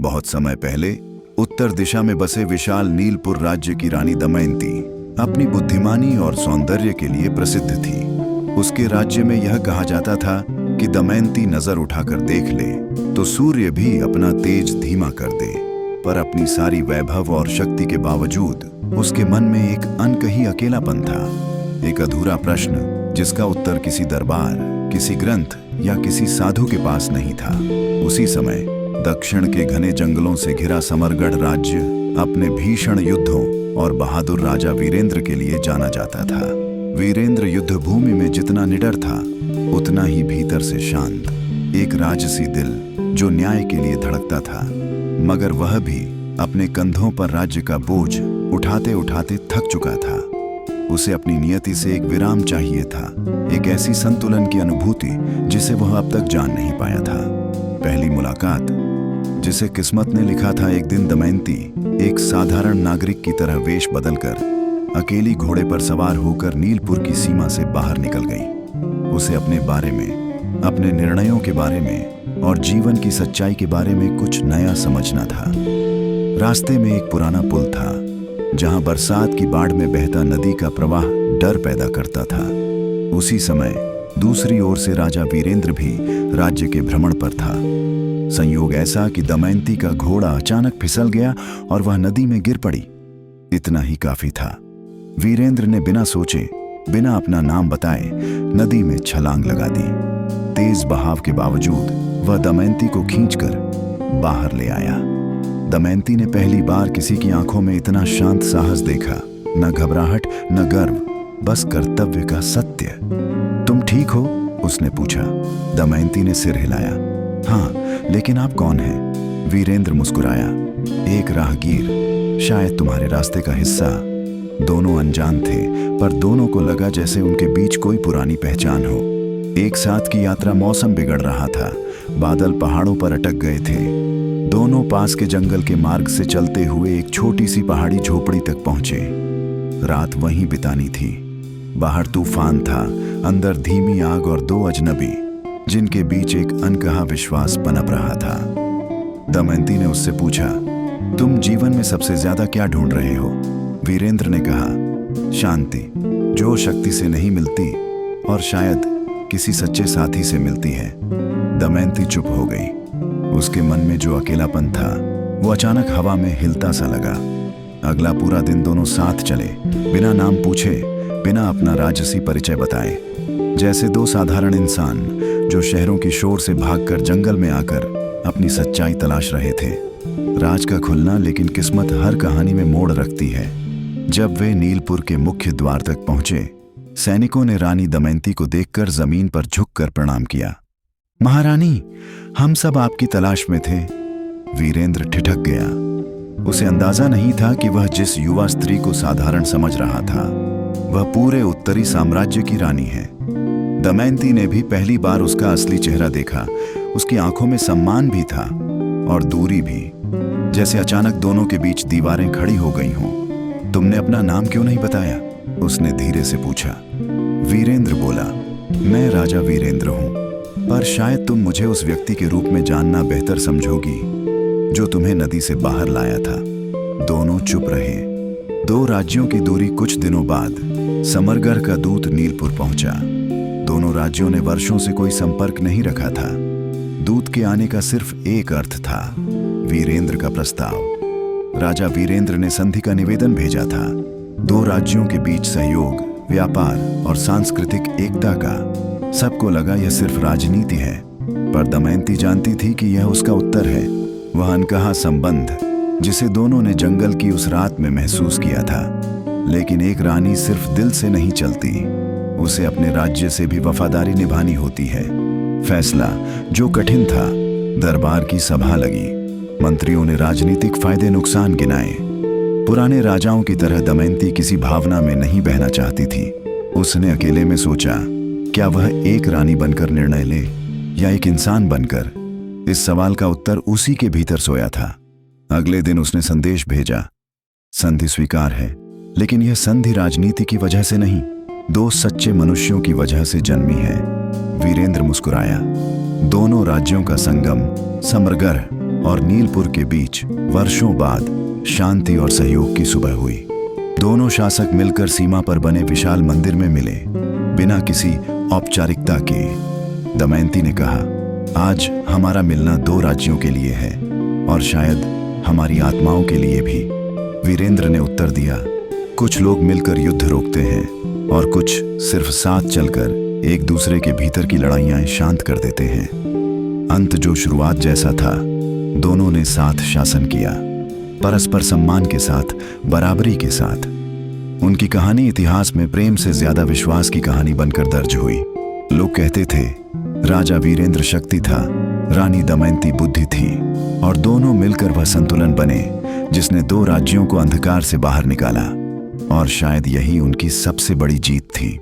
बहुत समय पहले उत्तर दिशा में बसे विशाल नीलपुर राज्य की रानी दमयंती अपनी बुद्धिमानी और सौंदर्य के लिए प्रसिद्ध थी। उसके राज्य में यह कहा जाता था कि दमयंती नजर उठाकर देख ले तो सूर्य भी अपना तेज धीमा कर दे। पर अपनी सारी वैभव और शक्ति के बावजूद उसके मन में एक अनकही अकेलापन था, एक अधूरा प्रश्न जिसका उत्तर किसी दरबार, किसी ग्रंथ या किसी साधु के पास नहीं था। उसी समय दक्षिण के घने जंगलों से घिरा समरगढ़ राज्य अपने भीषण युद्धों और बहादुर राजा वीरेंद्र के लिए जाना जाता था। वीरेंद्र युद्ध भूमि में जितना निडर था उतना ही भीतर से शांत, एक राजसी दिल जो न्याय के लिए धड़कता था। मगर वह भी अपने कंधों पर राज्य का बोझ उठाते उठाते थक चुका था। उसे अपनी नियति से एक विराम चाहिए था, एक ऐसी संतुलन की अनुभूति जिसे वह अब तक जान नहीं पाया था। पहली मुलाकात जिसे किस्मत ने लिखा था। एक दिन दमयंती एक साधारण नागरिक की तरह वेश बदलकर अकेली घोड़े पर सवार होकर नीलपुर की सीमा से बाहर निकल गई। उसे अपने बारे में, अपने निर्णयों के बारे में और जीवन की सच्चाई के बारे में कुछ नया समझना था। रास्ते में एक पुराना पुल था जहां बरसात की बाढ़ में बहता नदी का प्रवाह डर पैदा करता था। उसी समय दूसरी ओर से राजा वीरेंद्र भी राज्य के भ्रमण पर था। संयोग ऐसा कि दमयंती का घोड़ा अचानक फिसल गया और वह नदी में गिर पड़ी। इतना ही काफी था। वीरेंद्र ने बिना सोचे, बिना अपना नाम बताए नदी में छलांग लगा दी। तेज बहाव के बावजूद वह दमयंती को खींचकर बाहर ले आया। दमयंती ने पहली बार किसी की आंखों में इतना शांत साहस देखा, न घबराहट न गर्व, बस कर्तव्य का सत्य। तुम ठीक हो? उसने पूछा। दमयंती ने सिर हिलाया। हाँ, लेकिन आप कौन हैं? वीरेंद्र मुस्कुराया। एक राहगीर, शायद तुम्हारे रास्ते का हिस्सा। दोनों अनजान थे, पर दोनों को लगा जैसे उनके बीच कोई पुरानी पहचान हो। एक साथ की यात्रा, मौसम बिगड़ रहा था, बादल पहाड़ों पर अटक गए थे। दोनों पास के जंगल के मार्ग से चलते हुए एक छोटी सी पहाड़ी झोपड़ी तक पहुंचे। रात वहीं बितानी थी। बाहर तूफान था, अंदर धीमी आग और दो अजनबी जिनके बीच एक अनकहा विश्वास पनप रहा था। दमयंती ने उससे पूछा, तुम जीवन में सबसे ज्यादा क्या ढूंढ रहे हो? वीरेंद्र ने कहा, शांति, जो शक्ति से नहीं मिलती और शायद किसी सच्चे साथी से मिलती है। दमयंती चुप हो गई। उसके मन में जो अकेलापन था वो अचानक हवा में हिलता सा लगा। अगला पूरा दिन दोनों साथ चले, बिना नाम पूछे, बिना अपना राजसी परिचय बताए, जैसे दो साधारण इंसान जो शहरों की शोर से भागकर जंगल में आकर अपनी सच्चाई तलाश रहे थे। राज का खुलना, लेकिन किस्मत हर कहानी में मोड़ रखती है। जब वे नीलपुर के मुख्य द्वार तक पहुंचे, सैनिकों ने रानी दमयंती को देखकर जमीन पर झुककर प्रणाम किया। महारानी, हम सब आपकी तलाश में थे। वीरेंद्र ठिठक गया। उसे अंदाजा नहीं था कि वह जिस युवा स्त्री को साधारण समझ रहा था वह पूरे उत्तरी साम्राज्य की रानी है। दमयंती ने भी पहली बार उसका असली चेहरा देखा। उसकी आंखों में सम्मान भी था और दूरी भी, जैसे अचानक दोनों के बीच दीवारें खड़ी हो गई हों। तुमने अपना नाम क्यों नहीं बताया? उसने धीरे से पूछा। वीरेंद्र बोला, मैं राजा वीरेंद्र हूं, पर शायद तुम मुझे उस व्यक्ति के रूप में जानना बेहतर समझोगी जो तुम्हें नदी से बाहर लाया था। दोनों चुप रहे। दो राज्यों की दूरी। कुछ दिनों बाद समरगढ़ का दूत नीलपुर पहुंचा। दोनों राज्यों ने वर्षों से कोई संपर्क नहीं रखा था। दूत के आने का सिर्फ एक अर्थ था, वीरेंद्र का प्रस्ताव। राजा वीरेंद्र ने संधि का निवेदन भेजा था, दो राज्यों के बीच सहयोग, व्यापार और सांस्कृतिक एकता का। सबको लगा यह सिर्फ राजनीति है, पर दमयंती जानती थी कि यह उसका उत्तर है, वह अनकहा संबंध जिसे दोनों ने जंगल की उस रात में महसूस किया था। लेकिन एक रानी सिर्फ दिल से नहीं चलती, उसे अपने राज्य से भी वफादारी निभानी होती है। फैसला जो कठिन था। दरबार की सभा लगी। मंत्रियों ने राजनीतिक फायदे नुकसान गिनाए। पुराने राजाओं की तरह दमयंती किसी भावना में नहीं बहना चाहती थी। उसने अकेले में सोचा, क्या वह एक रानी बनकर निर्णय ले या एक इंसान बनकर? इस सवाल का उत्तर उसी के भीतर सोया था। अगले दिन उसने संदेश भेजा, संधि स्वीकार है, लेकिन यह संधि राजनीति की वजह से नहीं, दो सच्चे मनुष्यों की वजह से जन्मी है। वीरेंद्र मुस्कुराया। दोनों राज्यों का संगम समरगढ़ और नीलपुर के बीच वर्षों बाद शांति और सहयोग की सुबह हुई। दोनों शासक मिलकर सीमा पर बने विशाल मंदिर में मिले, बिना किसी औपचारिकता के। दमयंती ने कहा, आज हमारा मिलना 2 राज्यों के लिए है और शायद हमारी आत्माओं के लिए भी। वीरेंद्र ने उत्तर दिया, कुछ लोग मिलकर युद्ध रोकते हैं और कुछ सिर्फ साथ चलकर एक दूसरे के भीतर की लड़ाइयां शांत कर देते हैं। अंत जो शुरुआत जैसा था, दोनों ने साथ शासन किया, परस्पर सम्मान के साथ, बराबरी के साथ। उनकी कहानी इतिहास में प्रेम से ज्यादा विश्वास की कहानी बनकर दर्ज हुई। लोग कहते थे, राजा वीरेंद्र शक्ति था, रानी दमयंती बुद्धि थी, और दोनों मिलकर वह संतुलन बने जिसने 2 राज्यों को अंधकार से बाहर निकाला। और शायद यही उनकी सबसे बड़ी जीत थी।